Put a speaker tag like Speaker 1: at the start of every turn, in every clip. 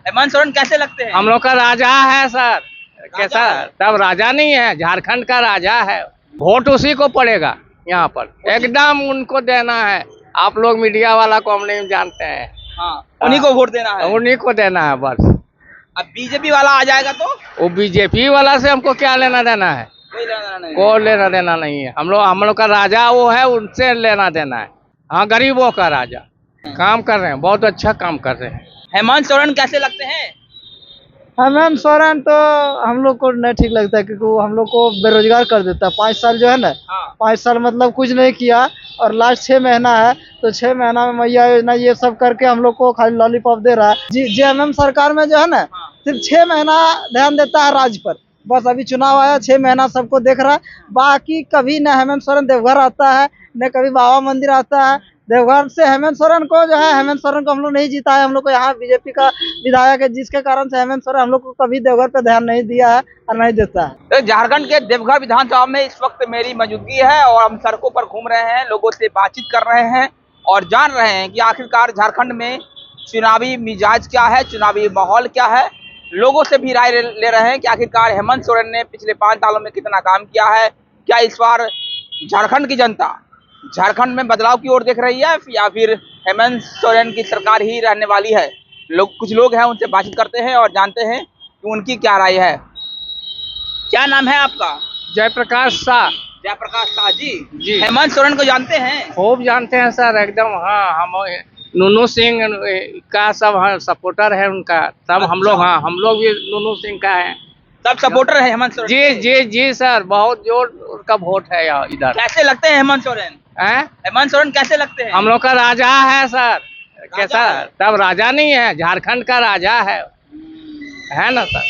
Speaker 1: हेमंत सोरेन कैसे लगते हैं?
Speaker 2: हम लोग का राजा है सर। कैसा? तब राजा नहीं है, झारखंड का राजा है। वोट उसी को पड़ेगा यहाँ पर, एकदम उनको देना है। आप लोग मीडिया वाला को हम नहीं जानते हैं।
Speaker 1: हाँ, उन्हीं को वोट देना है।
Speaker 2: उन्हीं को देना है बस।
Speaker 1: अब बीजेपी वाला आ जाएगा तो
Speaker 2: वो बीजेपी वाला से हमको क्या लेना देना है?
Speaker 1: कोई लेना नहीं।
Speaker 2: कोई लेना देना नहीं है। हम लोग का राजा वो है, उनसे लेना देना है। हाँ, गरीबों का राजा। काम कर रहे हैं, बहुत अच्छा काम कर रहे हैं।
Speaker 1: हेमंत सोरेन कैसे लगते हैं?
Speaker 3: हेमंत सोरेन तो हम लोग को नहीं ठीक लगता है, क्योंकि वो हम लोग को बेरोजगार कर देता है। 5 साल जो है ना,
Speaker 1: हाँ।
Speaker 3: 5 साल मतलब कुछ नहीं किया, और लास्ट 6 महीना है, तो 6 महीना में मैया योजना ये सब करके हम लोग को खाली लॉलीपॉप दे रहा है। जेएमएम सरकार में जो है ना, सिर्फ 6 महीना ध्यान देता है राज्य पर। बस अभी चुनाव आया, 6 महीना सबको देख रहा है। बाकी कभी न हेमंत सोरेन देवघर आता है, न कभी बाबा मंदिर आता है। देवघर से हेमंत सोरेन को जो है, हेमंत सोरेन को हम लोग नहीं जीता है। हम लोग को यहाँ बीजेपी का विधायक है, जिसके कारण से हेमंत सोरेन हम लोग को कभी देवघर पे ध्यान नहीं दिया है और नहीं देता है।
Speaker 1: तो झारखंड के देवघर विधानसभा में इस वक्त मेरी मौजूदगी है और हम सड़कों पर घूम रहे हैं, लोगों से बातचीत कर रहे हैं और जान रहे हैं कि आखिरकार झारखंड में चुनावी मिजाज क्या है, चुनावी माहौल क्या है। लोगों से भी राय ले रहे हैं कि आखिरकार हेमंत सोरेन ने पिछले 5 सालों में कितना काम किया है। क्या इस बार झारखंड की जनता झारखंड में बदलाव की ओर देख रही है या फिर हेमंत सोरेन की सरकार ही रहने वाली है? कुछ लोग हैं, उनसे बातचीत करते हैं और जानते हैं कि उनकी क्या राय है। क्या नाम है आपका?
Speaker 2: जयप्रकाश शाह।
Speaker 1: जयप्रकाश शाह जी।
Speaker 2: जी।
Speaker 1: हेमंत सोरेन को जानते हैं?
Speaker 2: खूब जानते हैं सर, एकदम। हाँ, हम नूनू सिंह का सब सपोर्टर है उनका। तब हम लोग, हाँ, हम लोग भी नूनू सिंह का है।
Speaker 1: सब सपोर्टर है हेमंत सोरेन?
Speaker 2: जी जी जी सर, बहुत जोर उनका वोट है यहाँ इधर।
Speaker 1: कैसे लगते हैं हेमंत सोरेन? हेमंत सोरेन कैसे लगते हैं?
Speaker 2: हम लोग का राजा है सर। कैसा? तब राजा नहीं है, झारखंड का राजा है ना सर।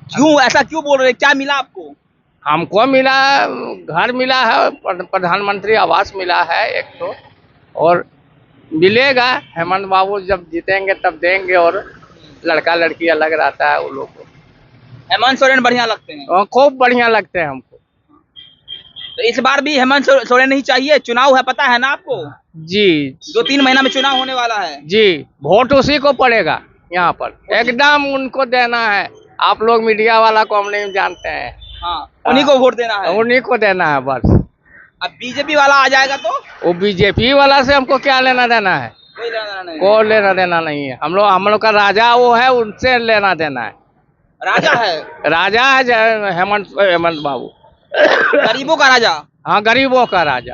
Speaker 1: क्यों ऐसा क्यों बोल रहे हैं? क्या मिला आपको?
Speaker 2: हमको मिला, घर मिला है, प्रधानमंत्री आवास मिला है एक तो, और मिलेगा। हेमंत बाबू जब जीतेंगे तब देंगे, और लड़का लड़की अलग रहता है वो लोग को।
Speaker 1: हेमंत सोरेन बढ़िया लगते हैं?
Speaker 2: और खूब बढ़िया लगते हैं हमको।
Speaker 1: तो इस बार भी हेमंत सोरेन ही चाहिए? चुनाव है, पता है ना आपको?
Speaker 2: जी।
Speaker 1: 2-3 महीना में चुनाव होने वाला है।
Speaker 2: जी, वोट उसी को पड़ेगा यहाँ पर, एकदम उनको देना है। आप लोग मीडिया वाला को हम नहीं जानते हैं।
Speaker 1: हाँ, उन्हीं को वोट देना है।
Speaker 2: उन्हीं को देना है बस।
Speaker 1: अब बीजेपी वाला आ जाएगा तो
Speaker 2: वो बीजेपी वाला से हमको क्या लेना देना है?
Speaker 1: कोई लेना नहीं।
Speaker 2: कोई लेना देना नहीं है। हम लोग का राजा वो है, उनसे लेना देना है।
Speaker 1: राजा है?
Speaker 2: राजा है हेमंत बाबू।
Speaker 1: गरीबों का राजा?
Speaker 2: हाँ, गरीबों का राजा।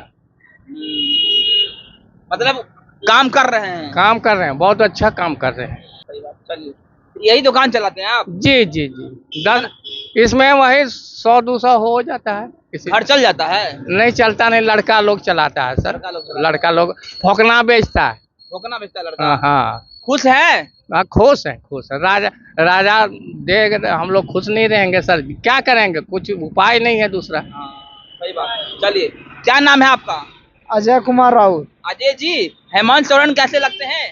Speaker 1: मतलब काम कर रहे हैं?
Speaker 2: काम कर रहे हैं, बहुत अच्छा काम कर रहे हैं।
Speaker 1: सही बात। चलिए, यही दुकान चलाते हैं आप?
Speaker 2: जी जी जी। 10 इसमें वही 100-200 हो जाता है।
Speaker 1: घर चल जाता है?
Speaker 2: नहीं चलता, नहीं, लड़का लोग चलाता है सर। लड़का लोग फोकना बेचता है।
Speaker 1: फोकना बेचता है लड़का?
Speaker 2: हाँ।
Speaker 1: खुश है?
Speaker 2: हाँ, खुश है, खुश है। राजा देगा तो हम लोग खुश नहीं रहेंगे सर? क्या करेंगे, कुछ उपाय नहीं है दूसरा।
Speaker 1: सही बात। चलिए, क्या नाम है आपका?
Speaker 3: अजय कुमार राउत।
Speaker 1: अजय जी, हेमंत सोरेन कैसे लगते हैं?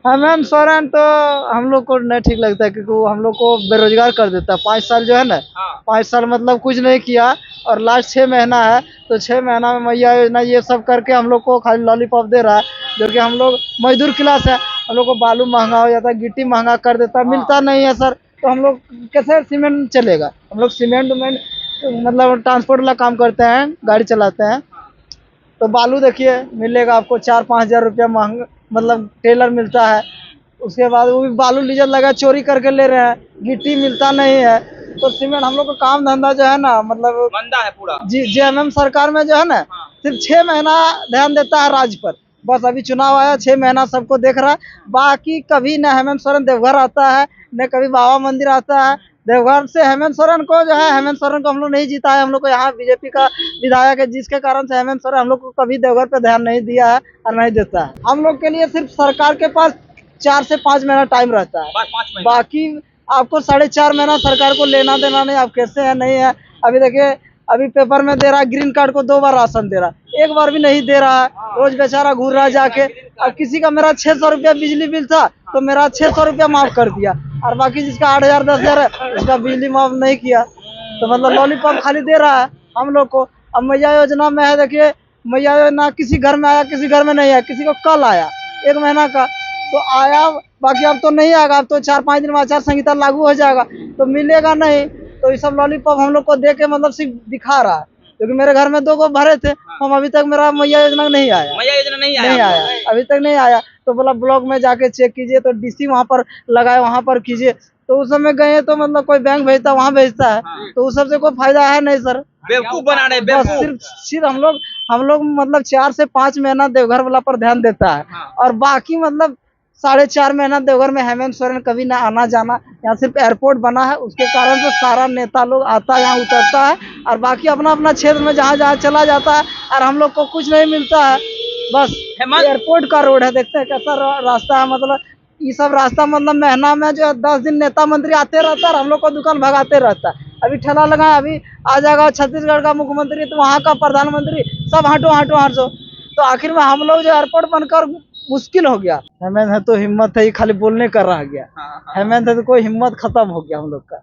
Speaker 3: हेमंत सोरेन तो हम लोग को नहीं ठीक लगता है, क्योंकि वो हम लोग को बेरोजगार कर देता है। 5 साल जो है ना, 5 साल मतलब कुछ नहीं किया, और लास्ट 6 महीना है, तो 6 महीना में मैया योजना ये सब करके हम लोग को खाली लॉलीपॉप दे रहा है। जो कि हम लोग मजदूर क्लास है, हम लोग को बालू महंगा हो जाता है, गिट्टी महंगा कर देता है, मिलता नहीं है सर। तो हम लोग कैसे सीमेंट चलेगा? हम लोग सीमेंट मतलब ट्रांसपोर्ट वाला काम करते हैं, गाड़ी चलाते हैं। तो बालू देखिए, मिलेगा आपको 4-5 हज़ार रुपया महंगा, मतलब टेलर मिलता है। उसके बाद वो भी बालू डीजल लगा चोरी करके ले रहे हैं, गिट्टी मिलता नहीं है। तो सीमेंट हम लोग का काम धंधा जो है ना, मतलब
Speaker 1: मंदा है पूरा।
Speaker 3: जी। जेएमएम सरकार में जो है ना, सिर्फ 6 महीना ध्यान देता है राज्य पर। बस अभी चुनाव आया, 6 महीना सबको देख रहा है। बाकी कभी न हेमंत सोरेन देवघर आता है, न कभी बाबा मंदिर आता है। देवघर से हेमंत सोरेन को जो है, हेमंत सोरेन को हम लोग नहीं जीता है। हम लोग को यहाँ बीजेपी का विधायक है, जिसके कारण से हेमंत सोरेन हम लोग को कभी देवघर पे ध्यान नहीं दिया है और नहीं देता है। हम लोग के लिए सिर्फ सरकार के पास 4 से 5 महीना टाइम रहता है। बाकी आपको 4.5 महीना सरकार को लेना देना नहीं, आप कैसे है नहीं है। अभी देखिए, अभी पेपर में दे रहा है, ग्रीन कार्ड को 2 बार राशन दे रहा है, 1 बार भी नहीं दे रहा है। रोज बेचारा घूर रहा है जाके। अब किसी का मेरा 600 रुपया बिजली बिल था, तो मेरा 600 रुपया माफ कर दिया, और बाकी जिसका 8,000 10,000 है, उसका बिजली माफ नहीं किया। तो मतलब लॉलीपॉप खाली दे रहा है हम लोग को। अब मैया योजना में है, देखिए मैया योजना किसी घर में आया, किसी घर में नहीं आया। किसी को कल आया 1 महीना का, तो आया बाकी अब तो नहीं आएगा, अब तो 4-5 दिन में आचार संहिता लागू हो जाएगा तो मिलेगा नहीं। तो ये सब लॉलीपॉप हम लोग को दे के मतलब सिर्फ दिखा रहा है, क्योंकि मेरे घर में 2 को भरे थे, हम अभी तक मेरा मैया योजना नहीं आया,
Speaker 1: मैया योजना नहीं
Speaker 3: नहीं
Speaker 1: आया
Speaker 3: आया, अभी तक नहीं आया। तो बोला ब्लॉक में जाके चेक कीजिए, तो डीसी वहाँ पर लगाए, वहाँ पर कीजिए। तो उस समय गए तो मतलब कोई बैंक भेजता, वहाँ भेजता है, तो उस सबसे कोई फायदा है नहीं सर।
Speaker 1: बेवकूफ बना रहे,
Speaker 3: बस
Speaker 1: बेवकूफ।
Speaker 3: सिर्फ हम लोग मतलब 4 से 5 महीना देवघर वाला पर ध्यान देता है, और बाकी मतलब 4.5 महीना देवघर में हेमंत सोरेन कभी ना आना जाना। यहाँ सिर्फ एयरपोर्ट बना है, उसके कारण से सारा नेता लोग आता है, यहाँ उतरता है, और बाकी अपना अपना क्षेत्र में जहाँ जहाँ चला जाता है, और हम लोग को कुछ नहीं मिलता है। बस एयरपोर्ट का रोड है, देखते हैं कैसा रास्ता है, मतलब ये सब रास्ता मतलब महीना में जो 10 दिन नेता मंत्री आते रहता है और हम लोग को दुकान भगाते रहता है। अभी ठेला लगा, अभी आ जाएगा छत्तीसगढ़ का मुख्यमंत्री, तो वहाँ का प्रधानमंत्री, सब हटो। तो आखिर में हम लोग जो एयरपोर्ट बनकर मुश्किल हो गया। हेमंत है तो हिम्मत है, ये खाली बोलने का रह गया। हेमंत है तो कोई हिम्मत खत्म हो गया हम लोग का।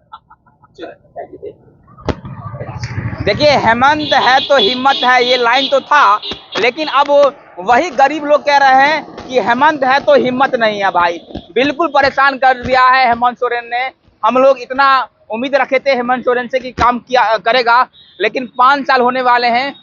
Speaker 1: देखिए, हेमंत है तो हिम्मत है, ये लाइन तो था, लेकिन अब वही गरीब लोग कह रहे हैं कि हेमंत है तो हिम्मत नहीं है। भाई बिल्कुल परेशान कर दिया है हेमंत सोरेन ने। हम लोग इतना उम्मीद रखे थे हेमंत सोरेन से कि काम किया करेगा, लेकिन 5 साल होने वाले हैं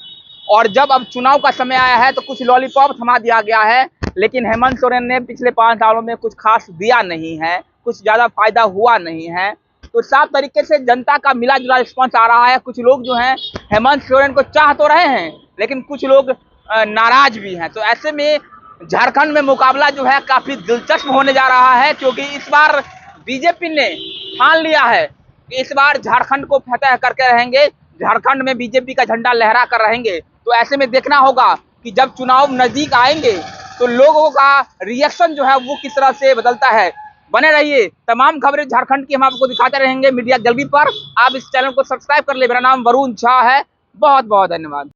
Speaker 1: और जब अब चुनाव का समय आया है तो कुछ लॉलीपॉप थमा दिया गया है, लेकिन हेमंत सोरेन ने पिछले 5 सालों में कुछ खास दिया नहीं है, कुछ ज्यादा फायदा हुआ नहीं है। तो साफ तरीके से जनता का मिला जुला रिस्पॉन्स आ रहा है। कुछ लोग जो हैं हेमंत सोरेन को चाह तो रहे हैं, लेकिन कुछ लोग नाराज भी हैं। तो ऐसे में झारखंड में मुकाबला जो है काफी दिलचस्प होने जा रहा है, क्योंकि इस बार बीजेपी ने ठान लिया है कि इस बार झारखंड को फतह करके रहेंगे, झारखंड में बीजेपी का झंडा लहरा कर रहेंगे। तो ऐसे में देखना होगा कि जब चुनाव नजदीक आएंगे तो लोगों का रिएक्शन जो है वो किस तरह से बदलता है। बने रहिए, तमाम खबरें झारखंड की हम आपको दिखाते रहेंगे मीडिया जल्दी पर। आप इस चैनल को सब्सक्राइब कर ले। मेरा नाम वरुण झा है। बहुत बहुत धन्यवाद।